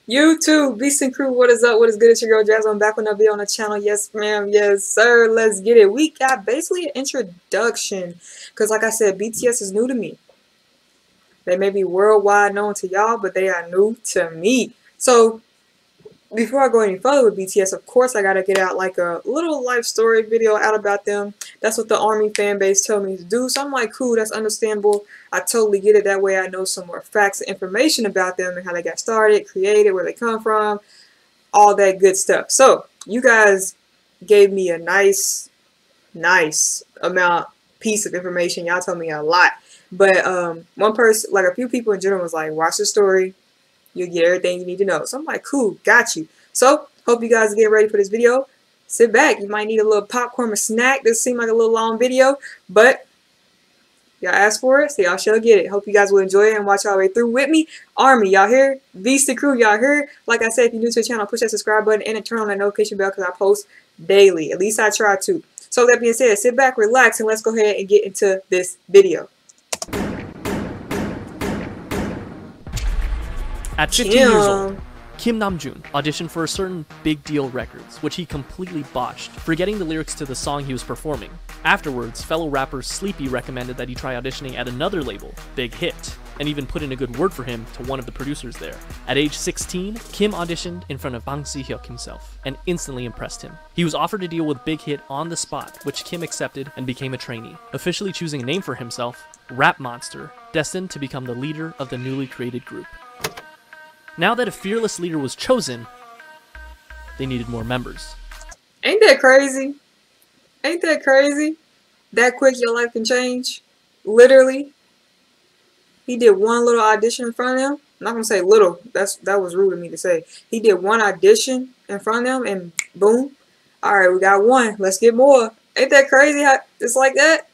YouTube, Beast and Crew, what is up? What is good? It's your girl Jazz. I'm back with another video on the channel. Yes, ma'am. Yes, sir. Let's get it. We got basically an introduction. Because like I said, BTS is new to me. They may be worldwide known to y'all, but they are new to me. So, before I go any further with BTS, of course, I got to get out like a little life story video out about them. That's what the ARMY fan base told me to do. So I'm like, cool, that's understandable. I totally get it. That way I know some more facts and information about them and how they got started, created, where they come from, all that good stuff. So you guys gave me a nice piece of information. Y'all told me a lot. But one person, like a few people in general was like, watch the story. You'll get everything you need to know. So I'm like, cool, got you. So, hope you guys get ready for this video. Sit back. You might need a little popcorn or snack. This seemed like a little long video, but y'all asked for it, so y'all shall get it. Hope you guys will enjoy it and watch all the way through with me. ARMY, y'all here? Beast and Crew, y'all here? Like I said, if you're new to the channel, push that subscribe button and turn on that notification bell because I post daily. At least I try to. So, that being said, sit back, relax, and let's go ahead and get into this video. At 15 years old, Kim Namjoon auditioned for a certain Big Deal Records, which he completely botched, forgetting the lyrics to the song he was performing. Afterwards, fellow rapper Sleepy recommended that he try auditioning at another label, Big Hit, and even put in a good word for him to one of the producers there. At age 16, Kim auditioned in front of Bang Si-hyuk himself, and instantly impressed him. He was offered a deal with Big Hit on the spot, which Kim accepted and became a trainee, officially choosing a name for himself, Rap Monster, destined to become the leader of the newly created group. Now that a fearless leader was chosen, they needed more members. Ain't that crazy? Ain't that crazy? That quick your life can change? Literally. He did one little audition in front of them. I'm not gonna say little. That was rude of me to say. He did one audition in front of them and boom. Alright, we got one. Let's get more. Ain't that crazy how it's like that?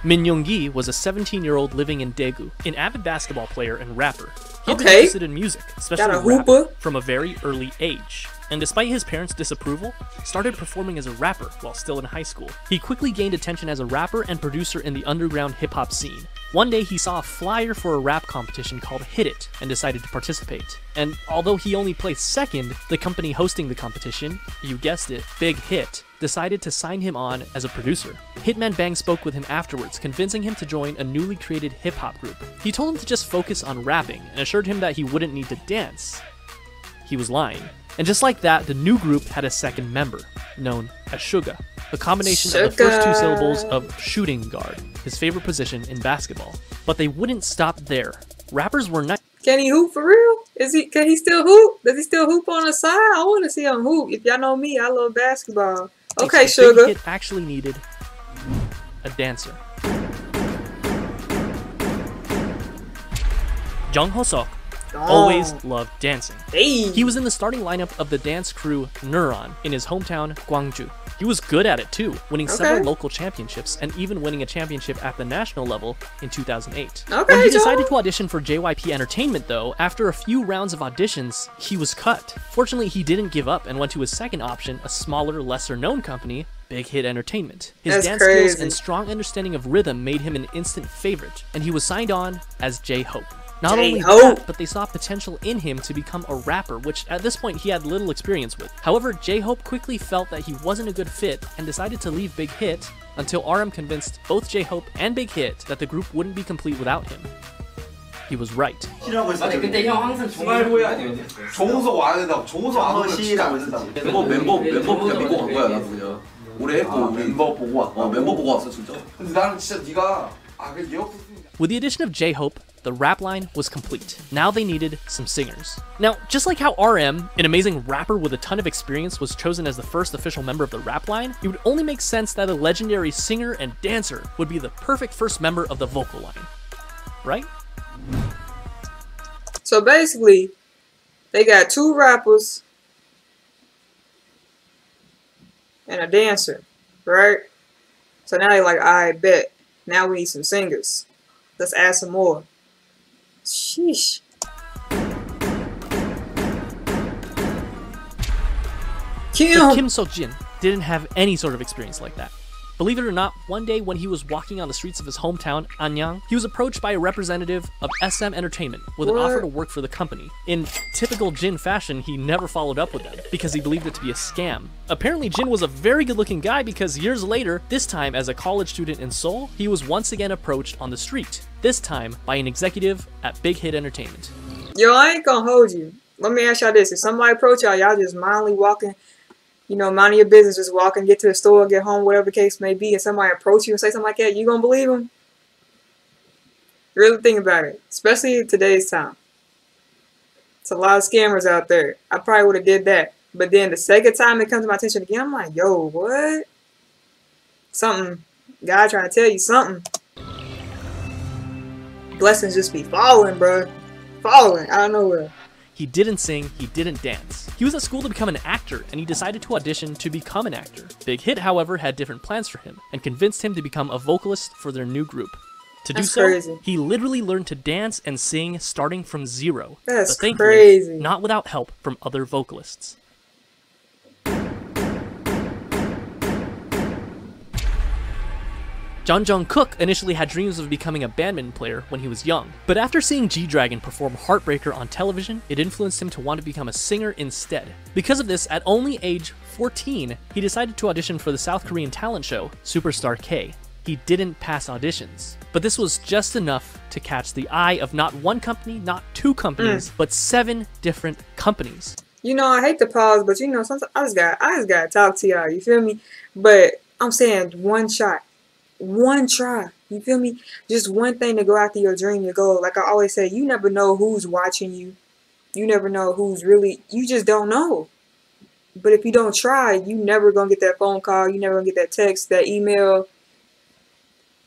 Min Young-gi was a 17-year-old living in Daegu, an avid basketball player and rapper. He had been Okay. interested in music, especially rap, from a very early age. And despite his parents' disapproval, started performing as a rapper while still in high school. He quickly gained attention as a rapper and producer in the underground hip-hop scene. One day he saw a flyer for a rap competition called Hit It and decided to participate. And although he only placed second, the company hosting the competition, you guessed it, Big Hit, decided to sign him on as a producer. Hitman Bang spoke with him afterwards, convincing him to join a newly created hip-hop group. He told him to just focus on rapping and assured him that he wouldn't need to dance. He was lying. And just like that, the new group had a second member, known as Suga, a combination of the first two syllables of shooting guard, his favorite position in basketball. But they wouldn't stop there. Rappers were not. Can he hoop for real? Can he still hoop? Does he still hoop on the side? I want to see him hoop. If y'all know me, I love basketball. Okay, Suga. It actually needed a dancer. Jung Ho-seok always loved dancing. Hey. He was in the starting lineup of the dance crew Neuron in his hometown, Gwangju. He was good at it too, winning several local championships and even winning a championship at the national level in 2008. Okay, when he decided to audition for JYP Entertainment though, after a few rounds of auditions, he was cut. Fortunately, he didn't give up and went to his second option, a smaller, lesser-known company, Big Hit Entertainment. His dance skills and strong understanding of rhythm made him an instant favorite, and he was signed on as J-Hope. Not only that, but they saw potential in him to become a rapper, which at this point he had little experience with. However, J-Hope quickly felt that he wasn't a good fit and decided to leave Big Hit until RM convinced both J-Hope and Big Hit that the group wouldn't be complete without him. He was right. 아니 근데 형 항상 정우석 와야 된다고. 정우석 안 오면 진짜 안 된다고. 멤버 그냥 믿고 간 거야 나도 그냥. 올해 했고 멤버 보고 왔. 멤버 보고 왔어 진짜. 근데 나는 진짜 네가 그 예약. With the addition of J-Hope, the rap line was complete. Now they needed some singers. Now, just like how RM, an amazing rapper with a ton of experience, was chosen as the first official member of the rap line, it would only make sense that a legendary singer and dancer would be the perfect first member of the vocal line. Right? So basically, they got two rappers and a dancer, right? So now they're like, I bet. Now we need some singers. Let's add some more. Sheesh. Kim Seok-jin didn't have any sort of experience like that. Believe it or not, one day when he was walking on the streets of his hometown, Anyang, he was approached by a representative of SM Entertainment with an offer to work for the company. In typical Jin fashion, he never followed up with them because he believed it to be a scam. Apparently, Jin was a very good-looking guy because years later, this time as a college student in Seoul, he was once again approached on the street, this time by an executive at Big Hit Entertainment. Yo, I ain't gonna hold you. Let me ask y'all this. If somebody approach y'all, y'all just mindly walking, you know, minding your business, just walking, get to the store, get home, whatever the case may be, and somebody approach you and say something like that, you gonna believe them? Really think about it. Especially in today's time. It's a lot of scammers out there. I probably would have did that. But then the second time it comes to my attention again, I'm like, yo, what? Something. God trying to tell you something. Blessings just be falling, bro. Falling out of nowhere. He didn't sing, he didn't dance. He was at school to become an actor, and he decided to audition to become an actor. Big Hit, however, had different plans for him, and convinced him to become a vocalist for their new group. To do so, he literally learned to dance and sing starting from zero. That's crazy. Not without help from other vocalists. Jung Kook initially had dreams of becoming a badminton player when he was young, but after seeing G-Dragon perform Heartbreaker on television, it influenced him to want to become a singer instead. Because of this, at only age 14, he decided to audition for the South Korean talent show, Superstar K. He didn't pass auditions, but this was just enough to catch the eye of not one company, not two companies, but 7 different companies. You know, I hate to pause, but you know, sometimes I just gotta talk to y'all, you feel me? But I'm saying one shot. One try, you feel me? Just one thing to go after your dream, your goal. Like I always say, you never know who's watching you. You never know who's really, you just don't know. But if you don't try, you never gonna get that phone call. You never gonna get that text, that email,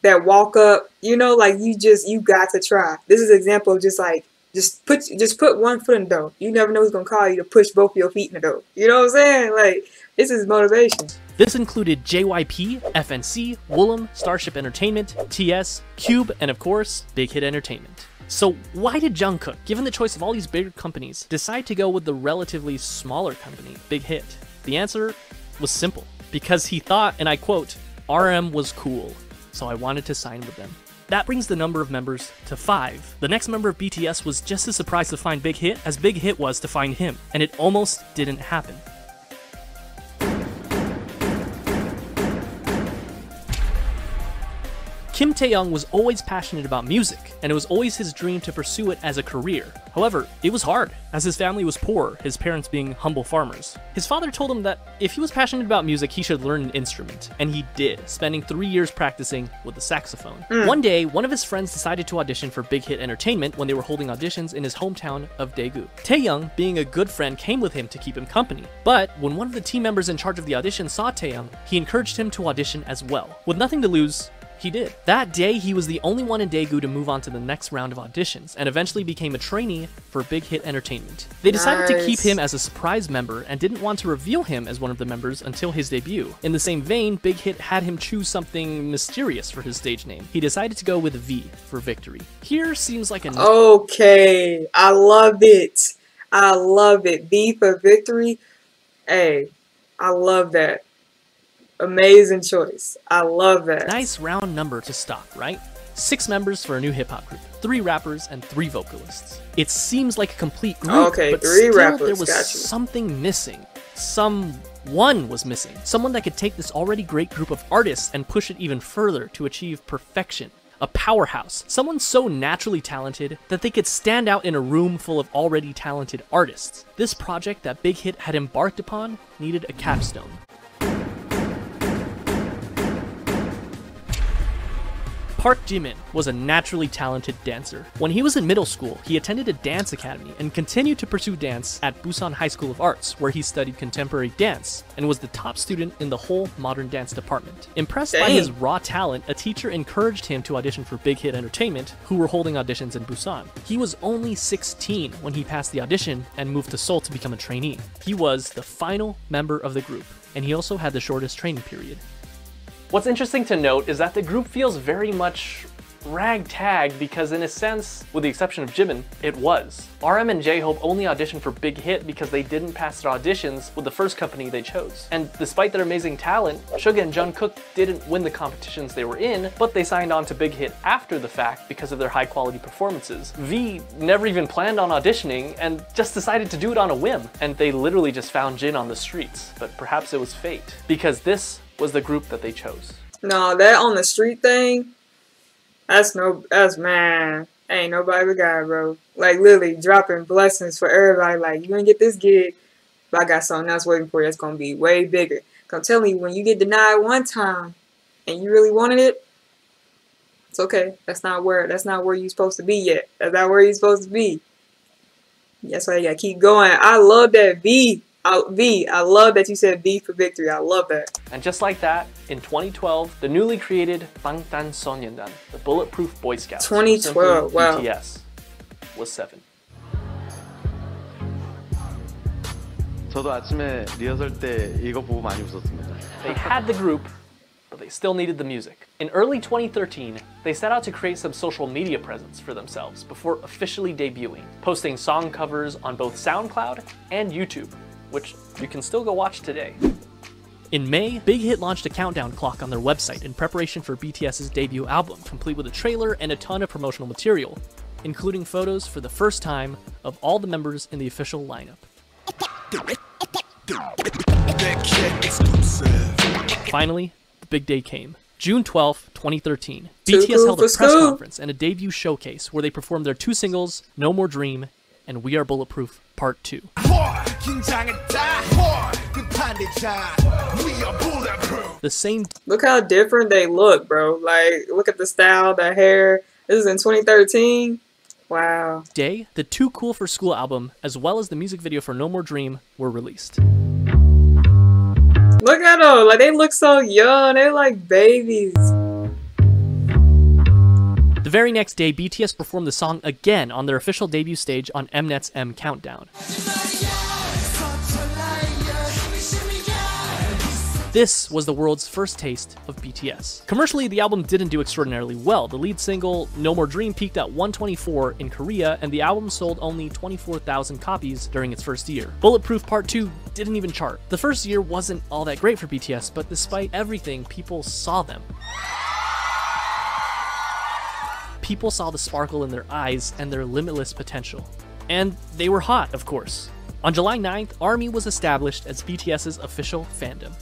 that walk up. You know, like you got to try. This is an example of just like, just put one foot in the door. You never know who's gonna call you to push both of your feet in the door. You know what I'm saying? Like, this is motivation. This included JYP, FNC, Woollim, Starship Entertainment, TS, Cube, and of course, Big Hit Entertainment. So why did Jungkook, given the choice of all these bigger companies, decide to go with the relatively smaller company, Big Hit? The answer was simple. Because he thought, and I quote, RM was cool, so I wanted to sign with them. That brings the number of members to 5. The next member of BTS was just as surprised to find Big Hit as Big Hit was to find him, and it almost didn't happen. Kim Tae-young was always passionate about music, and it was always his dream to pursue it as a career. However, it was hard, as his family was poor, his parents being humble farmers. His father told him that if he was passionate about music, he should learn an instrument, and he did, spending 3 years practicing with the saxophone. One day, one of his friends decided to audition for Big Hit Entertainment when they were holding auditions in his hometown of Daegu. Tae-young, being a good friend, came with him to keep him company, but when one of the team members in charge of the audition saw Tae-young, he encouraged him to audition as well. With nothing to lose, he did. That day, he was the only one in Daegu to move on to the next round of auditions, and eventually became a trainee for Big Hit Entertainment. They decided to keep him as a surprise member, and didn't want to reveal him as one of the members until his debut. In the same vein, Big Hit had him choose something mysterious for his stage name. He decided to go with V for Victory. Here seems like a... Okay, I love it. I love it. V for Victory. Hey, I love that. Amazing choice. I love that. Nice round number to stop, right? 6 members for a new hip-hop group, 3 rappers and 3 vocalists. It seems like a complete group, okay, but 3 still rappers, there was something missing. Someone was missing. Someone that could take this already great group of artists and push it even further to achieve perfection. A powerhouse. Someone so naturally talented that they could stand out in a room full of already talented artists. This project that Big Hit had embarked upon needed a capstone. Park Jimin was a naturally talented dancer. When he was in middle school, he attended a dance academy and continued to pursue dance at Busan High School of Arts, where he studied contemporary dance and was the top student in the whole modern dance department. Impressed by his raw talent, a teacher encouraged him to audition for Big Hit Entertainment, who were holding auditions in Busan. He was only 16 when he passed the audition and moved to Seoul to become a trainee. He was the final member of the group, and he also had the shortest training period. What's interesting to note is that the group feels very much ragtag because in a sense, with the exception of Jimin, it was. RM and J-Hope only auditioned for Big Hit because they didn't pass their auditions with the first company they chose. And despite their amazing talent, Suga and Jungkook didn't win the competitions they were in, but they signed on to Big Hit after the fact because of their high quality performances. V never even planned on auditioning and just decided to do it on a whim, and they literally just found Jin on the streets. But perhaps it was fate, because this was the group that they chose. No, that on the street thing, that's man, ain't nobody but God, bro. Like literally dropping blessings for everybody. Like, you gonna get this gig, but I got something else waiting for you that's gonna be way bigger. Cause I'm telling you, when you get denied one time and you really wanted it, it's okay. That's not where you're supposed to be yet. That's not where you're supposed to be. That's why you gotta keep going. I love that V. I love that you said V for victory. I love that. And just like that, in 2012, the newly created 방탄소년단, the Bulletproof Boy Scouts, 2012, wow. BTS, was 7. 저도 아침에 리허설 때 이거 보고 많이 웃었습니다. They had the group, but they still needed the music. In early 2013, they set out to create some social media presence for themselves before officially debuting, posting song covers on both SoundCloud and YouTube, which you can still go watch today. In May, Big Hit launched a countdown clock on their website in preparation for BTS's debut album, complete with a trailer and a ton of promotional material, including photos for the first time of all the members in the official lineup. Finally, the big day came. June 12, 2013. BTS held a press conference and a debut showcase where they performed their 2 singles, No More Dream and We Are Bulletproof Part 2. The same. Look how different they look, bro. Like, look at the style, the hair. This is in 2013. Wow. Day, the Too Cool for School album, as well as the music video for No More Dream, were released. Look at them. Like, they look so young. They're like babies. The very next day, BTS performed the song again on their official debut stage on Mnet's M Countdown. This was the world's first taste of BTS. Commercially, the album didn't do extraordinarily well. The lead single, No More Dream, peaked at 124 in Korea, and the album sold only 24,000 copies during its first year. Bulletproof Part 2 didn't even chart. The first year wasn't all that great for BTS, but despite everything, people saw them. People saw the sparkle in their eyes and their limitless potential. And they were hot, of course. On July 9th, ARMY was established as BTS's official fandom.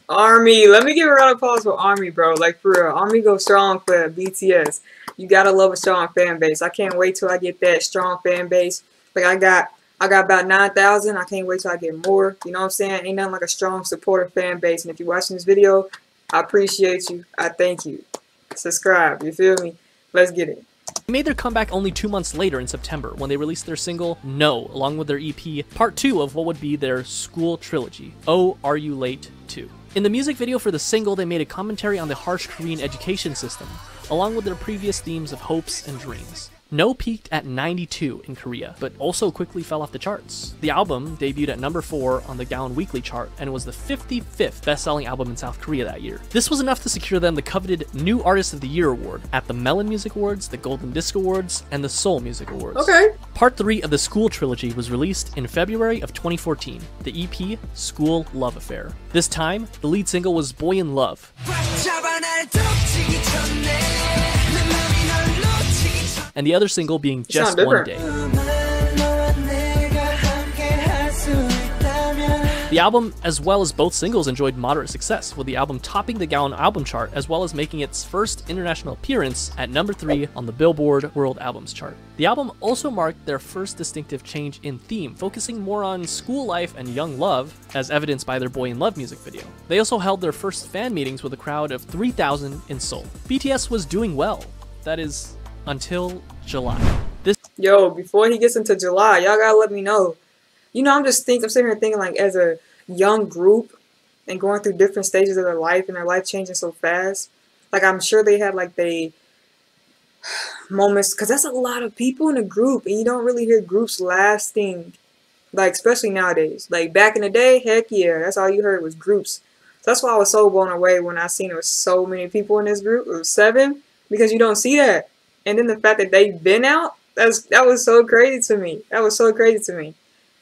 ARMY, let me give a round of applause for ARMY, bro. Like, for real, ARMY goes strong for BTS. You gotta love a strong fan base. I can't wait till I get that strong fan base. Like, I got about 9,000. I can't wait till I get more. You know what I'm saying? Ain't nothing like a strong supportive fan base. And if you're watching this video, I appreciate you. I thank you. Subscribe. You feel me? Let's get it. They made their comeback only 2 months later in September when they released their single No, along with their EP, part 2 of what would be their school trilogy, Oh, Are You Late 2. In the music video for the single, they made a commentary on the harsh Korean education system, along with their previous themes of hopes and dreams. No peaked at 92 in Korea, but also quickly fell off the charts. The album debuted at number 4 on the Gaon Weekly chart and was the 55th best-selling album in South Korea that year. This was enough to secure them the coveted New Artist of the Year award at the Melon Music Awards, the Golden Disc Awards, and the Seoul Music Awards. Okay. Part 3 of the School Trilogy was released in February of 2014, the EP School Love Affair. This time, the lead single was Boy in Love, and the other single being Just One Day. The album, as well as both singles, enjoyed moderate success, with the album topping the Gaon album chart, as well as making its first international appearance at number 3 on the Billboard World Albums chart. The album also marked their first distinctive change in theme, focusing more on school life and young love, as evidenced by their Boy in Love music video. They also held their first fan meetings with a crowd of 3,000 in Seoul. BTS was doing well. That is, until July. Yo, before he gets into July, y'all gotta let me know. You know, I'm sitting here thinking, like, as a young group and going through different stages of their life and their life changing so fast. Like, I'm sure they had, like, they moments, because that's a lot of people in a group, and you don't really hear groups lasting, like, especially nowadays. Like, back in the day, heck yeah, that's all you heard was groups. So that's why I was so blown away when I seen there was so many people in this group. It was 7. because you don't see that. And then the fact that they've been out, that was so crazy to me. That was so crazy to me.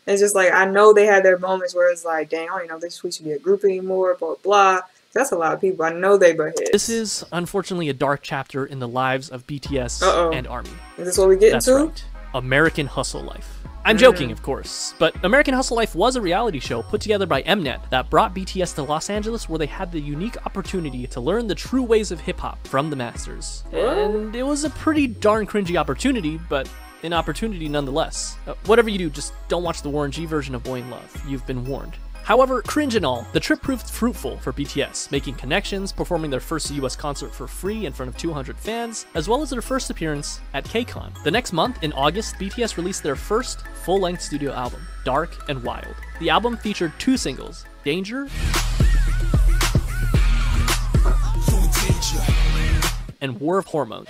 It's just like, I know they had their moments where it's like, dang, I don't even know if we should be a group anymore, blah, blah. That's a lot of people. I know they butt heads. This is, unfortunately, a dark chapter in the lives of BTS and ARMY. Is this what we get into? Right. American Hustle Life. I'm joking, of course, but American Hustle Life was a reality show put together by Mnet that brought BTS to Los Angeles, where they had the unique opportunity to learn the true ways of hip-hop from the masters. And it was a pretty darn cringy opportunity, but an opportunity nonetheless. Whatever you do, just don't watch the Warren G version of Boy in Love. You've been warned. However, cringe and all, the trip proved fruitful for BTS, making connections, performing their first US concert for free in front of 200 fans, as well as their first appearance at KCON. The next month, in August, BTS released their first full-length studio album, Dark and Wild. The album featured 2 singles, Danger and War of Hormones.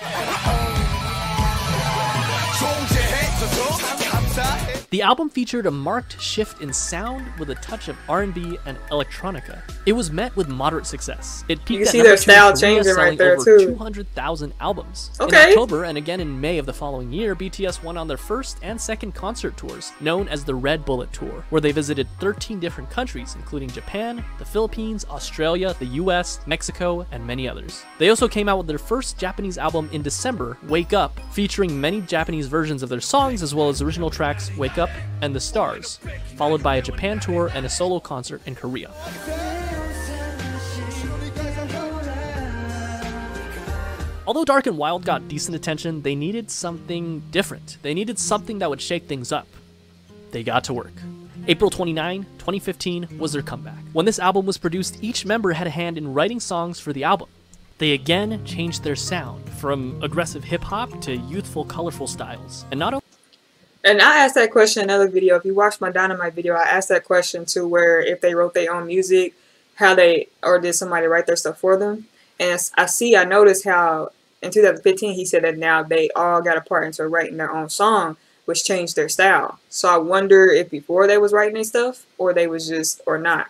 The album featured a marked shift in sound with a touch of R&B and electronica. It was met with moderate success. It peaked at number 2 in Korea, selling over 200,000 albums. In October and again in May of the following year, BTS went on their first and second concert tours, known as the Red Bullet Tour, where they visited 13 different countries, including Japan, the Philippines, Australia, the US, Mexico, and many others. They also came out with their first Japanese album in December, Wake Up, featuring many Japanese versions of their songs as well as original tracks Wake Up and The Stars, followed by a Japan tour and a solo concert in Korea. Although Dark and Wild got decent attention, they needed something different. They needed something that would shake things up. They got to work. April 29, 2015 was their comeback. When this album was produced, each member had a hand in writing songs for the album. They again changed their sound from aggressive hip-hop to youthful, colorful styles. And I asked that question in another video. If you watched my Dynamite video, I asked that question too, where if they wrote their own music, or did somebody write their stuff for them? And I noticed how in 2015 he said that now they all got a part into writing their own song, which changed their style. So I wonder if before they was writing their stuff, or they was just, or not.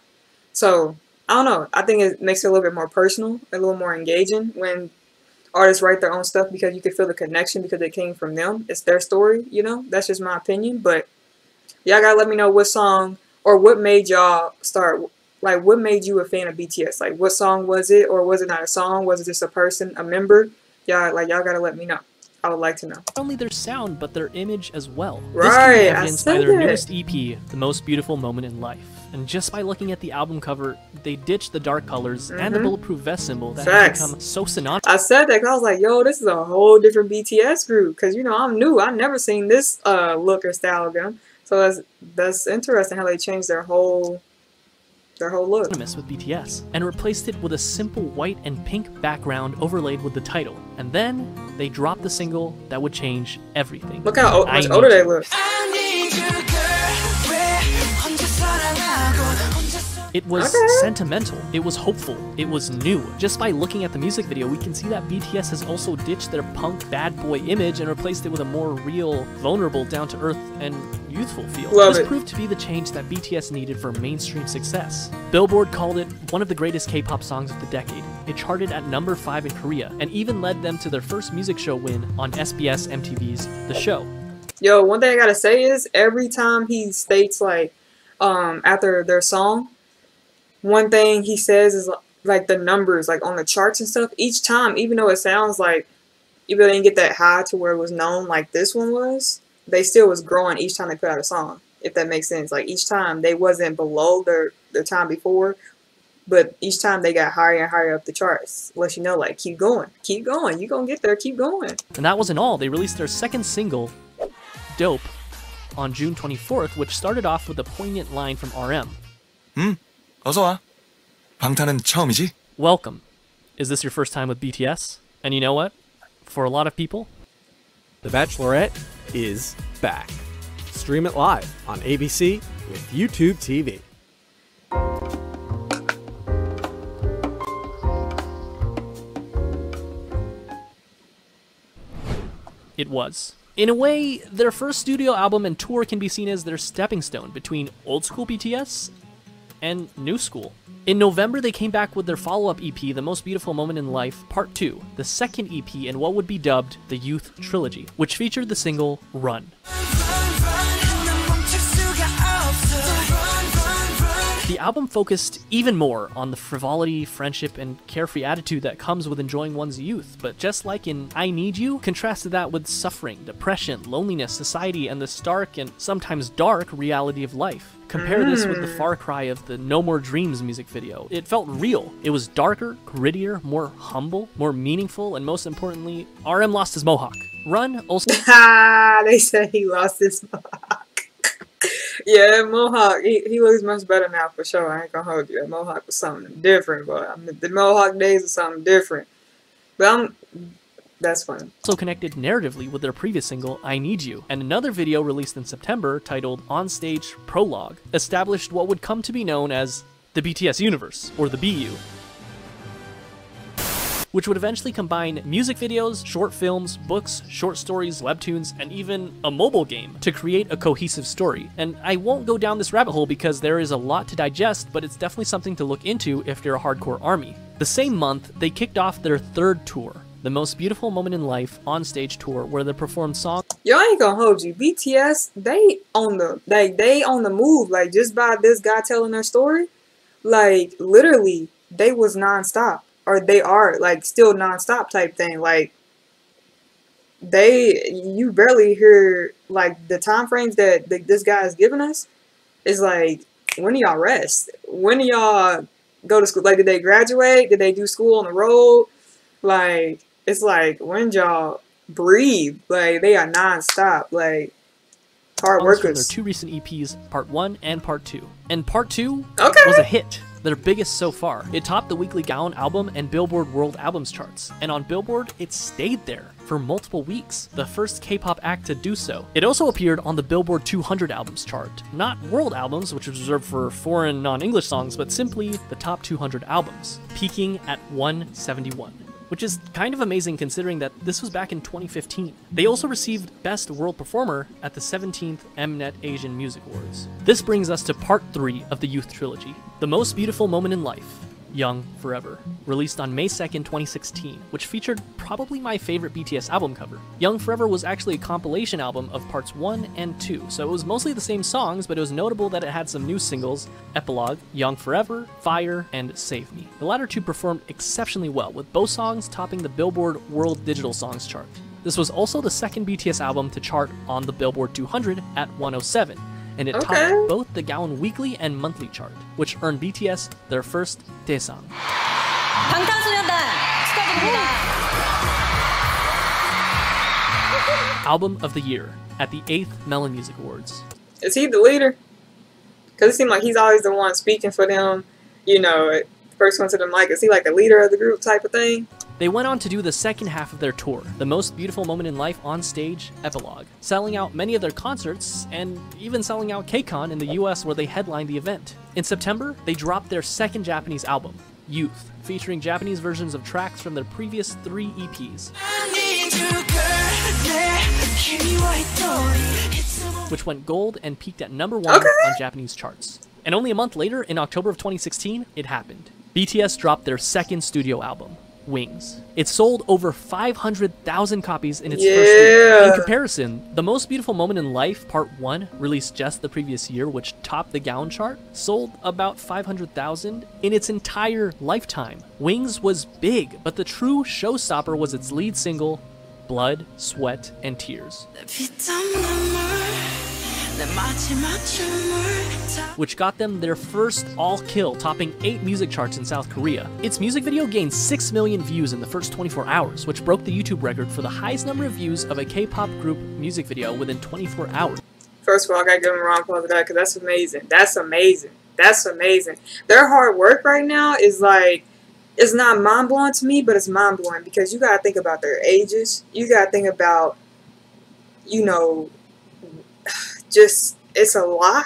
So I don't know. I think it makes it a little bit more personal, a little more engaging when artists write their own stuff, because you can feel the connection because it came from them. It's their story, you know. That's just my opinion. But y'all gotta let me know what song or what made y'all start. Like, what made you a fan of BTS? Like, what song was it, or was it not a song? Was it just a person, a member? Y'all gotta let me know. I would like to know. Not only their sound, but their image as well. Right, this can be evidenced by their newest EP, The Most Beautiful Moment in Life. And just by looking at the album cover, they ditched the dark colors and the bulletproof vest symbol that has become so synonymous. I said that because I was like, yo, this is a whole different BTS group. Because, you know, I'm new. I've never seen this look or style of them. So that's interesting how they changed their whole look. With BTS, and replaced it with a simple white and pink background overlaid with the title. And then they dropped the single that would change everything. Look how much older they look. It was sentimental, it was hopeful, it was new. Just by looking at the music video, we can see that BTS has also ditched their punk bad boy image and replaced it with a more real, vulnerable, down-to-earth, and youthful feel. This proved to be the change that BTS needed for mainstream success. Billboard called it one of the greatest K-pop songs of the decade. It charted at number 5 in Korea, and even led them to their first music show win on SBS MTV's The Show. Yo, one thing I gotta say is, every time he states, like, after their song, one thing he says is like the numbers, like on the charts and stuff. Each time, even though it sounds like, even though they didn't get that high to where it was known like this one was, they still was growing each time they put out a song, if that makes sense. Like, each time they wasn't below their time before, but each time they got higher and higher up the charts. Let you know, like, keep going, you're gonna get there, keep going. And that wasn't all. They released their second single, Dope, on June 24th, which started off with a poignant line from RM. 어서 와. 방탄은 처음이지? Welcome. Is this your first time with BTS? And you know what? For a lot of people, The Bachelorette is back. Stream it live on ABC with YouTube TV. it was. In a way, their first studio album and tour can be seen as their stepping stone between old school BTS and new school. In November, they came back with their follow-up EP, The Most Beautiful Moment in Life, Part 2, the second EP in what would be dubbed the Youth Trilogy, which featured the single Run. The album focused even more on the frivolity, friendship, and carefree attitude that comes with enjoying one's youth, but just like in I Need You, contrasted that with suffering, depression, loneliness, society, and the stark and sometimes dark reality of life. Compare this with the far cry of the No More Dreams music video. It felt real. It was darker, grittier, more humble, more meaningful, and most importantly, RM lost his mohawk. Run also... They said he lost his mohawk. Yeah, mohawk, he looks much better now for sure. I ain't gonna hold you. That mohawk was something different, but I mean, the mohawk days are something different. But that's fun. Also connected narratively with their previous single, I Need You, and another video released in September titled Onstage Prologue established what would come to be known as the BTS universe, or the BU, which would eventually combine music videos, short films, books, short stories, webtoons, and even a mobile game to create a cohesive story. And I won't go down this rabbit hole because there is a lot to digest, but it's definitely something to look into if you're a hardcore ARMY. The same month, they kicked off their third tour, The Most Beautiful Moment in Life Onstage Tour, where they performed songs. Yo, I ain't gonna hold you. BTS, they on the move. Like, just by this guy telling their story, like, literally, they was non-stop. Or they are, like, still non-stop type thing. Like, you barely hear, like, the time frames that this guy is giving us is like, when do y'all rest? When do y'all go to school? Like, did they graduate? Did they do school on the road? Like, it's like, when y'all breathe? Like, they are non-stop. Like, hard workers. From their two recent EPs, Part 1 and Part 2. And Part 2 okay. was a hit. Their biggest so far. It topped the weekly Gaon album and Billboard World Albums charts, and on Billboard, it stayed there for multiple weeks, the first K-pop act to do so. It also appeared on the Billboard 200 albums chart, not world albums, which is reserved for foreign non-English songs, but simply the top 200 albums, peaking at 171. Which is kind of amazing considering that this was back in 2015. They also received Best World Performer at the 17th Mnet Asian Music Awards. This brings us to Part 3 of the Youth Trilogy, The Most Beautiful Moment in Life, Young Forever, released on May 2nd, 2016, which featured probably my favorite BTS album cover. Young Forever was actually a compilation album of parts 1 and 2, so it was mostly the same songs, but it was notable that it had some new singles, Epilogue, Young Forever, Fire, and Save Me. The latter two performed exceptionally well, with both songs topping the Billboard World Digital Songs chart. This was also the second BTS album to chart on the Billboard 200 at 107, and it topped both the Gaon weekly and monthly chart, which earned BTS their first Daesang. Album of the Year at the 8th Melon Music Awards. Is he the leader? Because it seemed like he's always the one speaking for them, you know, first one to the mic. Is he like the leader of the group type of thing? They went on to do the second half of their tour, The Most Beautiful Moment in Life on Stage Epilogue, selling out many of their concerts and even selling out KCON in the US where they headlined the event. In September, they dropped their second Japanese album, Youth, featuring Japanese versions of tracks from their previous 3 EPs, which went gold and peaked at #1 on Japanese charts. And only a month later, in October of 2016, it happened. BTS dropped their second studio album, Wings. It sold over 500,000 copies in its first week. In comparison, The Most Beautiful Moment in Life Part 1, released just the previous year, which topped the Gaon chart, sold about 500,000 in its entire lifetime. Wings was big, but the true showstopper was its lead single, Blood, Sweat, and Tears, which got them their first all-kill, topping 8 music charts in South Korea. Its music video gained 6 million views in the first 24 hours, which broke the YouTube record for the highest number of views of a K-pop group music video within 24 hours. First of all, I gotta give them a round of applause for that, because that's amazing. That's amazing. That's amazing. Their hard work right now is like, it's not mind-blowing to me, but it's mind-blowing because you gotta think about their ages. You gotta think about, you know, just, it's a lot.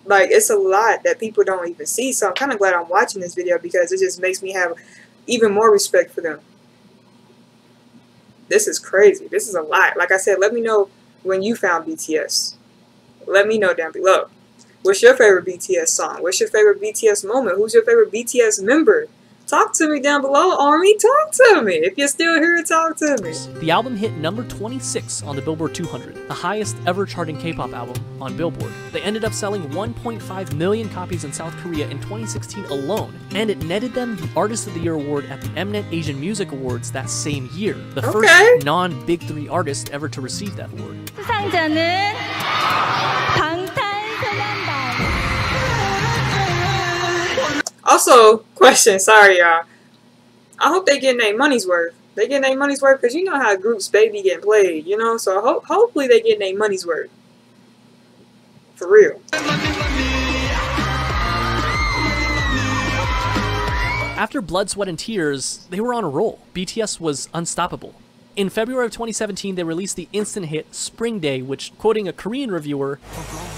Like, it's a lot that people don't even see. So I'm kind of glad I'm watching this video because it just makes me have even more respect for them. This is crazy. This is a lot. Like I said, let me know when you found BTS. Let me know down below. What's your favorite BTS song? What's your favorite BTS moment? Who's your favorite BTS member? Talk to me down below, Army. Talk to me. If you're still here, talk to me. The album hit number 26 on the Billboard 200, the highest ever charting K-pop album on Billboard. They ended up selling 1.5 million copies in South Korea in 2016 alone, and it netted them the Artist of the Year award at the Mnet Asian Music Awards that same year, the first non-Big Three artist ever to receive that award. 수상자는 방탄소년단. Also, question, sorry y'all. I hope they getting their money's worth. They getting their money's worth because you know how groups baby getting played, you know? So hopefully they getting their money's worth. For real. After Blood, Sweat, and Tears, they were on a roll. BTS was unstoppable. In February of 2017, they released the instant hit Spring Day, which, quoting a Korean reviewer,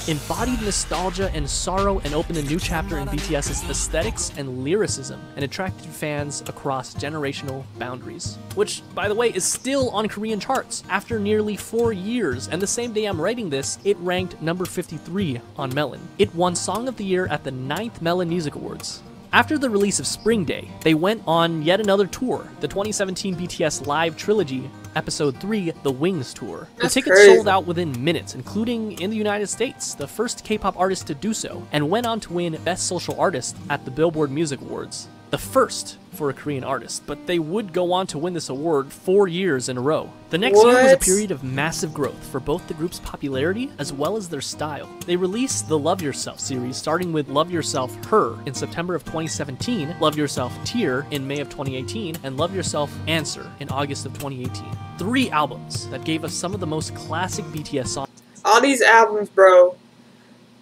embodied nostalgia and sorrow and opened a new chapter in BTS's aesthetics and lyricism, and attracted fans across generational boundaries. Which, by the way, is still on Korean charts after nearly 4 years, and the same day I'm writing this, it ranked number 53 on Melon. It won Song of the Year at the 9th Melon Music Awards. After the release of Spring Day, they went on yet another tour, the 2017 BTS Live Trilogy, Episode 3, The Wings Tour. The tickets sold out within minutes, including in the United States, the first K-pop artist to do so, and went on to win Best Social Artist at the Billboard Music Awards. The first for a Korean artist, but they would go on to win this award 4 years in a row. The next year was a period of massive growth for both the group's popularity as well as their style. They released the Love Yourself series, starting with Love Yourself Her in September of 2017, Love Yourself Tear in May of 2018, and Love Yourself Answer in August of 2018. 3 albums that gave us some of the most classic BTS songs. All these albums, bro.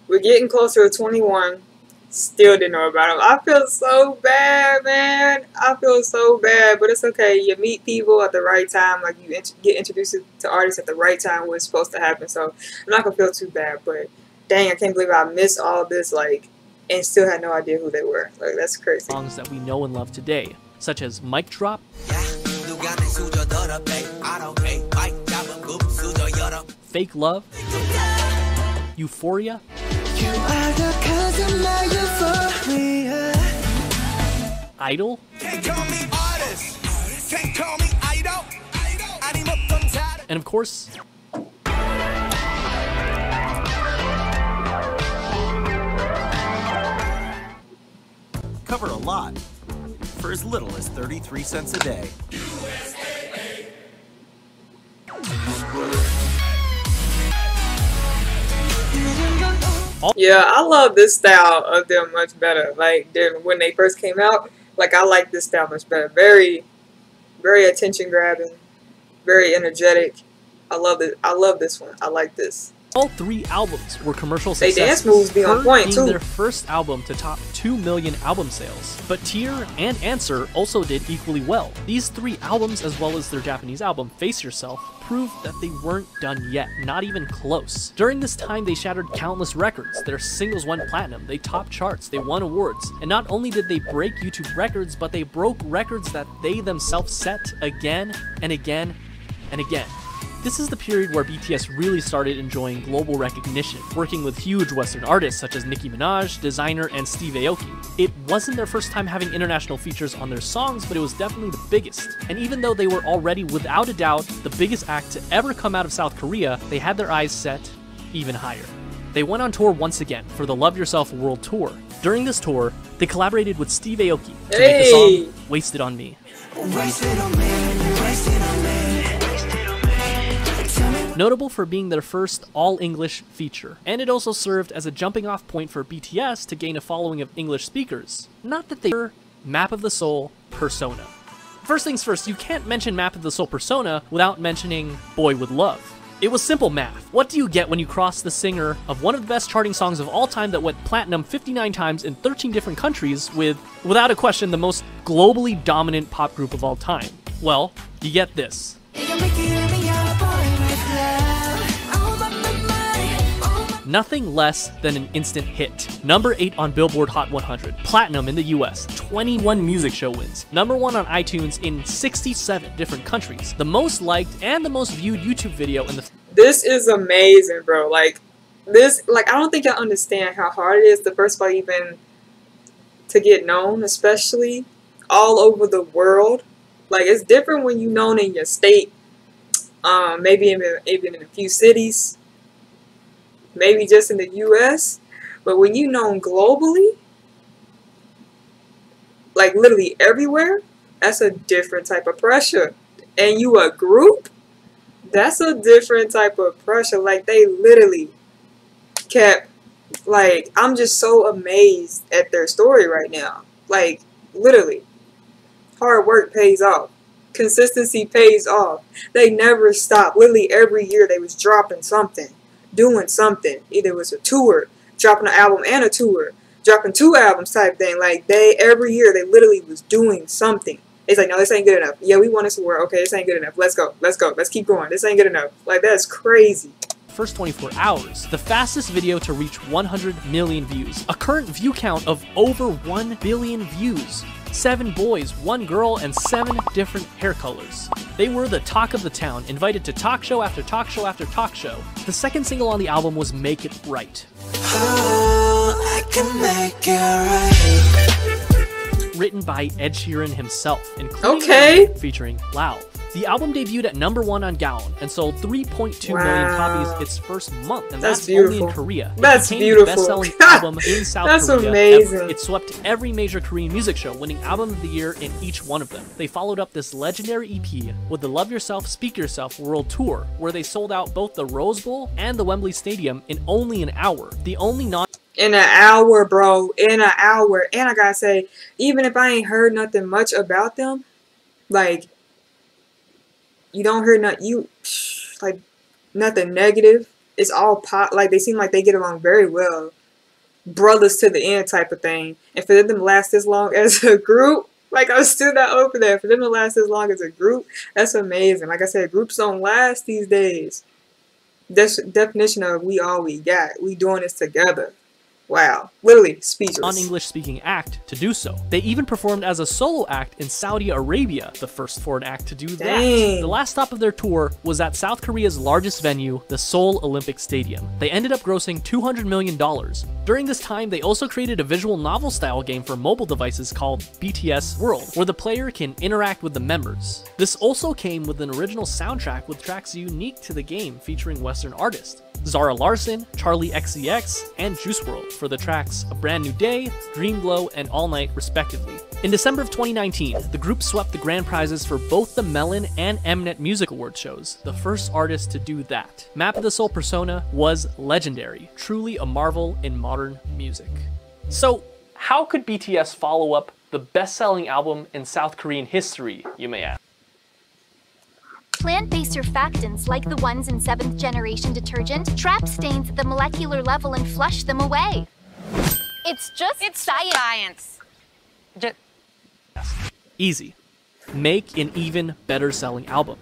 We're getting closer to 21. Still didn't know about them. I feel so bad, man. I feel so bad, but it's okay. You meet people at the right time. Like, you get introduced to artists at the right time when it's supposed to happen. So I'm not gonna feel too bad, but dang, I can't believe I missed all of this, like, and still had no idea who they were. Like, that's crazy. Songs that we know and love today, such as Mic Drop, Fake Love, Euphoria, Idol, and of course, cover a lot for as little as 33 cents a day. Yeah, I love this style of them much better. Like, when they first came out, like, I like this style much better. Very, very attention grabbing, very energetic. I love it. I love this one. I like this. All 3 albums were commercial successes. They dance moves be on point too. Their first album to top 2 million album sales. But Tear and Answer also did equally well. These 3 albums, as well as their Japanese album, Face Yourself, proved that they weren't done yet, not even close. During this time, they shattered countless records. Their singles went platinum, they topped charts, they won awards. And not only did they break YouTube records, but they broke records that they themselves set again and again and again. This is the period where BTS really started enjoying global recognition, working with huge Western artists such as Nicki Minaj, Designer, and Steve Aoki. It wasn't their first time having international features on their songs, but it was definitely the biggest. And even though they were already, without a doubt, the biggest act to ever come out of South Korea, they had their eyes set even higher. They went on tour once again for the Love Yourself World Tour. During this tour, they collaborated with Steve Aoki to make the song Wasted on Me. Notable for being their first all-English feature, and it also served as a jumping-off point for BTS to gain a following of English speakers. Not that they were Map of the Soul Persona. First things first, you can't mention Map of the Soul Persona without mentioning Boy With Love. It was simple math. What do you get when you cross the singer of one of the best charting songs of all time that went platinum 59 times in 13 different countries with, without a question, the most globally dominant pop group of all time? Well, you get this. Nothing less than an instant hit. Number 8 on Billboard Hot 100, platinum in the US, 21 music show wins, number 1 on iTunes in 67 different countries, the most liked and the most viewed YouTube video in the... This is amazing, bro. Like, this, like, I don't think y'all understand how hard it is to first of all even to get known, especially all over the world. Like, it's different when you're known in your state, maybe even in a few cities, maybe just in the US. But when you're known globally, like literally everywhere, that's a different type of pressure. And you a group, that's a different type of pressure. Like, they literally kept, like, I'm just so amazed at their story right now. Like, literally, hard work pays off. Consistency pays off. They never stopped. Literally every year they was dropping something, doing something. Either it was a tour, dropping an album and a tour, dropping 2 albums type thing. Like, they, every year they literally was doing something. It's like, no, this ain't good enough. Yeah, we want this to work. Okay, this ain't good enough. Let's go. Let's go. Let's keep going. This ain't good enough. Like, that's crazy. First 24 hours, the fastest video to reach 100 million views, a current view count of over 1 billion views, 7 boys, 1 girl, and 7 different hair colors. They were the talk of the town, invited to talk show after talk show after talk show. The second single on the album was Make It Right. Oh, I can make it right. Written by Ed Sheeran himself, including featuring Lau. The album debuted at #1 on Gaon and sold 3.2 million copies its first month, and that's only in Korea. That's beautiful. The best-selling album in South that's Korea. Amazing. It swept every major Korean music show, winning Album of the Year in each one of them. They followed up this legendary EP with the Love Yourself, Speak Yourself World Tour, where they sold out both the Rose Bowl and the Wembley Stadium in only an hour. The only in an hour, bro. In an hour. And I gotta say, even if I ain't heard nothing much about them, like, you don't hear like nothing negative. It's all pop. Like, they seem like they get along very well, brothers to the end type of thing. And for them to last this long as a group, like, I'm still not over there. For them to last this long as a group, that's amazing. Like I said, groups don't last these days. Definition of we all we got. We doing this together. Wow, literally speechless. Non-English-speaking act to do so. They even performed as a solo act in Saudi Arabia, the first foreign act to do that. The last stop of their tour was at South Korea's largest venue, the Seoul Olympic Stadium. They ended up grossing $200 million. During this time, they also created a visual novel-style game for mobile devices called BTS World, where the player can interact with the members. This also came with an original soundtrack with tracks unique to the game featuring Western artists. Zara Larsson, Charlie XCX, and Juice WRLD for the tracks A Brand New Day, Dream Glow, and All Night respectively. In December of 2019, the group swept the grand prizes for both the Melon and Mnet Music Award shows, the first artist to do that. Map of the Soul persona was legendary, truly a marvel in modern music. So, how could BTS follow up the best-selling album in South Korean history, you may ask? Plant-based surfactants like the ones in 7th generation detergent trap stains at the molecular level and flush them away. It's science. Easy. Make an even better selling album.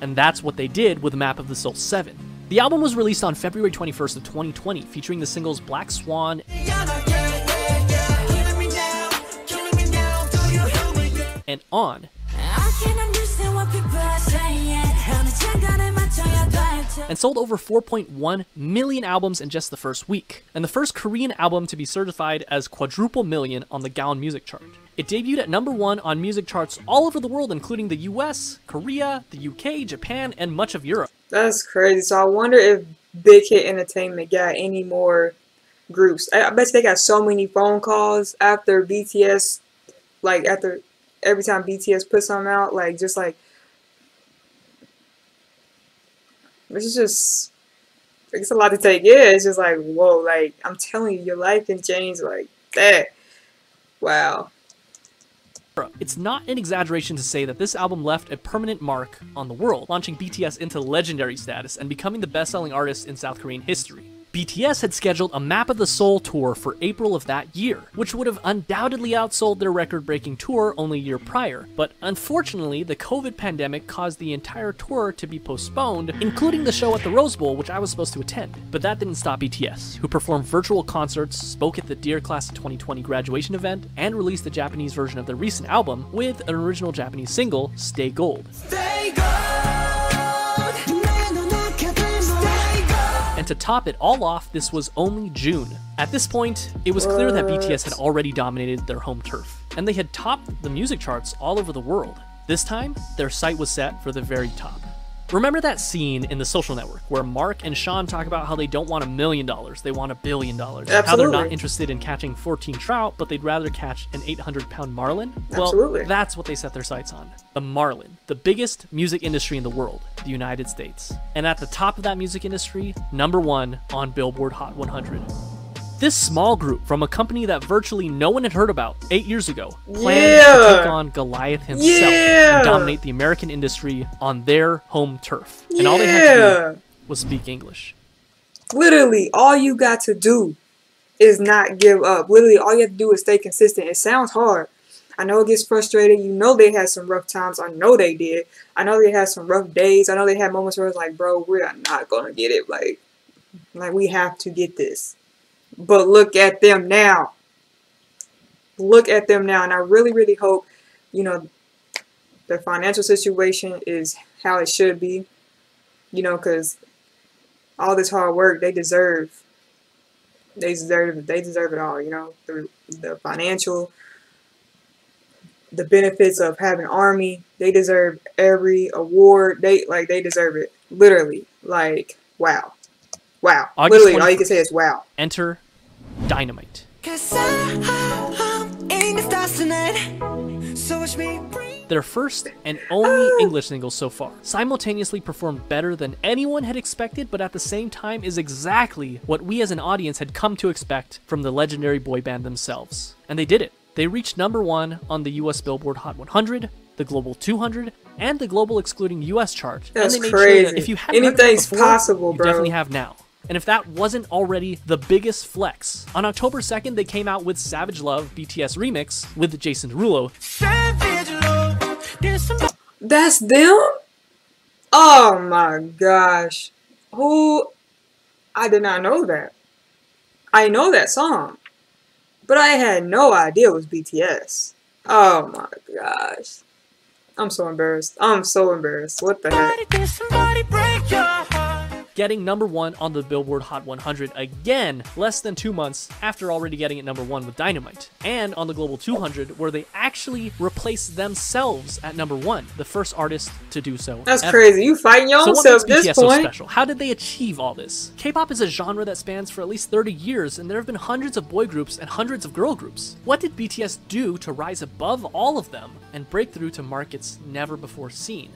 And that's what they did with Map of the Soul 7. The album was released on February 21st of 2020, featuring the singles Black Swan and On, and sold over 4.1 million albums in just the first week, and the first Korean album to be certified as quadruple million on the Gaon Music Chart. It debuted at #1 on music charts all over the world, including the US, Korea, the UK, Japan, and much of Europe. That's crazy. So I wonder if Big Hit Entertainment got any more groups. I bet they got so many phone calls after BTS, like after every time BTS puts something out, like just like, it's a lot to take in. It's just like, whoa, like, I'm telling you, your life can change like that. Wow. It's not an exaggeration to say that this album left a permanent mark on the world, launching BTS into legendary status and becoming the best-selling artist in South Korean history. BTS had scheduled a Map of the Soul tour for April of that year, which would have undoubtedly outsold their record-breaking tour only a year prior, but unfortunately, the COVID pandemic caused the entire tour to be postponed, including the show at the Rose Bowl, which I was supposed to attend. But that didn't stop BTS, who performed virtual concerts, spoke at the Dear Class of 2020 graduation event, and released the Japanese version of their recent album with an original Japanese single, Stay Gold. Stay Gold. And And to top it all off, this was only June. At this point, it was clear that BTS had already dominated their home turf, and they had topped the music charts all over the world. This time, their sight was set for the very top. Remember that scene in The Social Network where Mark and Sean talk about how they don't want $1 million, they want $1 billion. Absolutely. How they're not interested in catching 14 trout, but they'd rather catch an 800-pound marlin? Absolutely. Well, that's what they set their sights on. The marlin, the biggest music industry in the world, the United States. And at the top of that music industry, #1 on Billboard Hot 100. This small group from a company that virtually no one had heard about 8 years ago planned to take on Goliath himself and dominate the American industry on their home turf. And all they had to do was speak English. Literally, all you got to do is not give up. Literally, all you have to do is stay consistent. It sounds hard. I know it gets frustrated. You know they had some rough times. I know they did. I know they had some rough days. I know they had moments where it's like, bro, we are not going to get it. Like we have to get this. But look at them now. Look at them now. And I really, really hope, you know, the financial situation is how it should be. You know, because all this hard work, they deserve it all, you know. The financial, the benefits of having an army, they deserve every award. They deserve it. Literally. Like, wow. Wow. August Literally, all you can say is wow. Enter Dynamite. Their first and only English single so far, simultaneously performed better than anyone had expected, but at the same time is exactly what we as an audience had come to expect from the legendary boy band themselves. And they did it. They reached #1 on the US Billboard Hot 100, the Global 200, and the Global excluding US chart. That's and they made crazy. Sure that if you hadn't Anything's heard before, possible, you bro. definitely have now. And if that wasn't already the biggest flex, on October 2nd, they came out with Savage Love BTS Remix with Jason Derulo. That's them? Oh my gosh. Who? I did not know that. I know that song, but I had no idea it was BTS. Oh my gosh. I'm so embarrassed. I'm so embarrassed. What the heck? Getting #1 on the Billboard Hot 100 again, less than 2 months after already getting it #1 with Dynamite, and on the Global 200, where they actually replaced themselves at #1, the first artist to do so. That's ever. crazy. You fighting your own self at this BTS point. So special? How did they achieve all this? K-pop is a genre that spans for at least 30 years, and there have been hundreds of boy groups and hundreds of girl groups. What did BTS do to rise above all of them and break through to markets never before seen?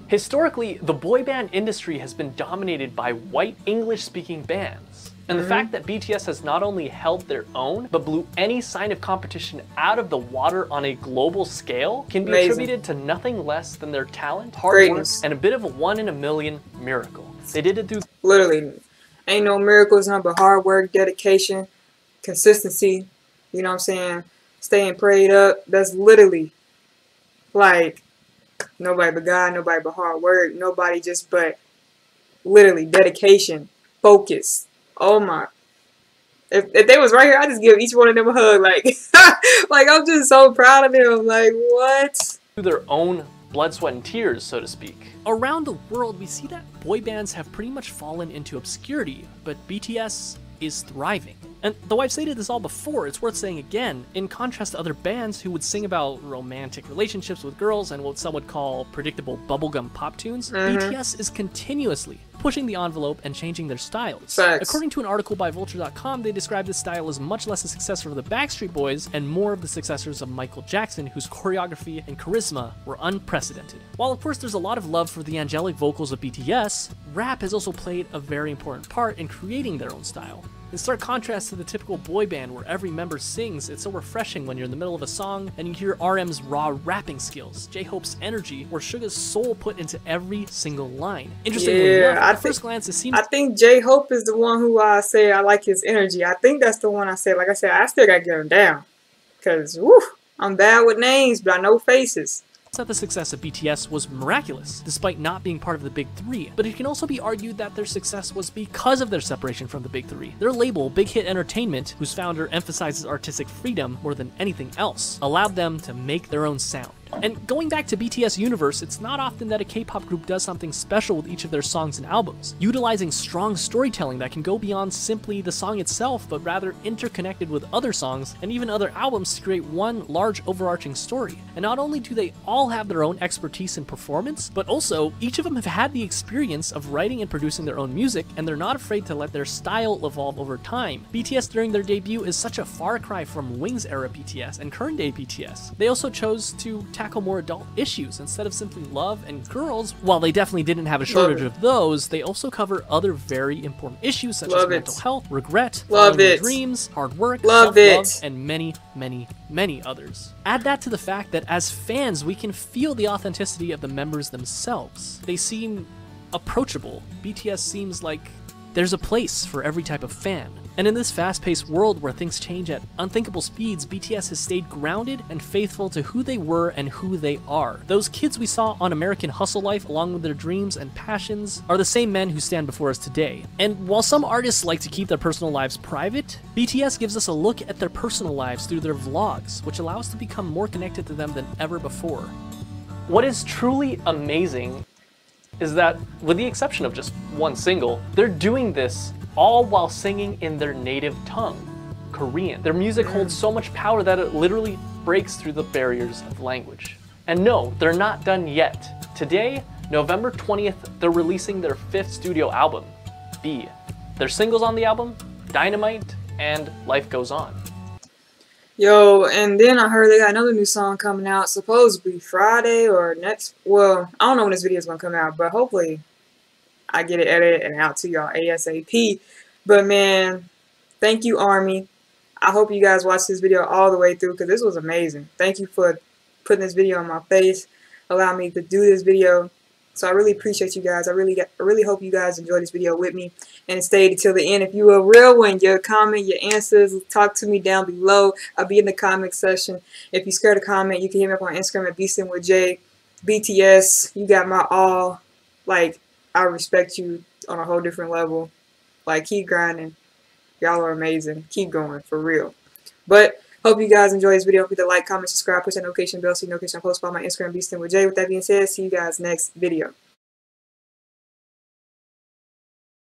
Historically, the boy band industry has been dominated by white English-speaking bands. And the fact that BTS has not only held their own, but blew any sign of competition out of the water on a global scale can be attributed to nothing less than their talent, hard work, and a bit of a 1 in a million miracle. They did it through... Literally, ain't no miracles, nothing but hard work, dedication, consistency, you know what I'm saying? Staying prayed up. That's literally, like... Nobody but God, nobody but hard work, nobody just but literally dedication, focus. Oh my. If they was right here, I'd just give each one of them a hug. Like, like I'm just so proud of them. Like, what? Their own blood, sweat, and tears, so to speak. Around the world, we see that boy bands have pretty much fallen into obscurity, but BTS is thriving. And though I've stated this all before, it's worth saying again, in contrast to other bands who would sing about romantic relationships with girls and what some would call predictable bubblegum pop tunes, BTS is continuously pushing the envelope and changing their styles. Facts. According to an article by Vulture.com, they describe this style as much less a successor of the Backstreet Boys and more of the successors of Michael Jackson, whose choreography and charisma were unprecedented. While of course there's a lot of love for the angelic vocals of BTS, rap has also played a very important part in creating their own style. In stark contrast to the typical boy band where every member sings, it's so refreshing when you're in the middle of a song and you hear RM's raw rapping skills, J-Hope's energy, or Suga's soul put into every single line. Interestingly enough, at first glance it seems... I think J-Hope is the one who I say I like his energy. I think that's the one I say. Like I said, I still gotta get him down. Because, woo, I'm bad with names, but I know faces. That the success of BTS was miraculous, despite not being part of the Big Three, but it can also be argued that their success was because of their separation from the Big Three. Their label, Big Hit Entertainment, whose founder emphasizes artistic freedom more than anything else, allowed them to make their own sound. And going back to BTS universe, it's not often that a K-pop group does something special with each of their songs and albums, utilizing strong storytelling that can go beyond simply the song itself, but rather interconnected with other songs and even other albums to create one large overarching story. And not only do they all have their own expertise in performance, but also each of them have had the experience of writing and producing their own music, and they're not afraid to let their style evolve over time. BTS during their debut is such a far cry from Wings era BTS and current day BTS. They also chose to tackle more adult issues instead of simply love and girls. While they definitely didn't have a shortage of those, they also cover other very important issues such as mental health, regret, following your dreams, hard work, self-love, and many, many, many others. Add that to the fact that as fans, we can feel the authenticity of the members themselves. They seem approachable. BTS seems like there's a place for every type of fan. And in this fast-paced world where things change at unthinkable speeds, BTS has stayed grounded and faithful to who they were and who they are. Those kids we saw on American Hustle Life, along with their dreams and passions, are the same men who stand before us today. And while some artists like to keep their personal lives private, BTS gives us a look at their personal lives through their vlogs, which allow us to become more connected to them than ever before. What is truly amazing is that, with the exception of just one single, they're doing this all while singing in their native tongue, Korean. Their music holds so much power that it literally breaks through the barriers of language. And no, they're not done yet. Today, November 20th, they're releasing their 5th studio album, B. Their singles on the album, Dynamite and Life Goes On. Yo, and then I heard they got another new song coming out, supposed to be Friday or next, well, I don't know when this video is going to come out, but hopefully I get it edited and out to y'all ASAP. But man, thank you, Army. I hope you guys watched this video all the way through because this was amazing. Thank you for putting this video on my face, allowing me to do this video. So I really appreciate you guys. I really hope you guys enjoyed this video with me and stayed until the end. If you were a real one, your comment, your answers, talk to me down below. I'll be in the comment section. If you're scared to comment, you can hit me up on Instagram at BSimWithJ. BTS, you got my all. Like, I respect you on a whole different level. Like, keep grinding. Y'all are amazing. Keep going, for real. But hope you guys enjoy this video. Don't forget to like, comment, subscribe, push that notification bell so you know when I post on my Instagram, BSimWithJ. With that being said, see you guys next video.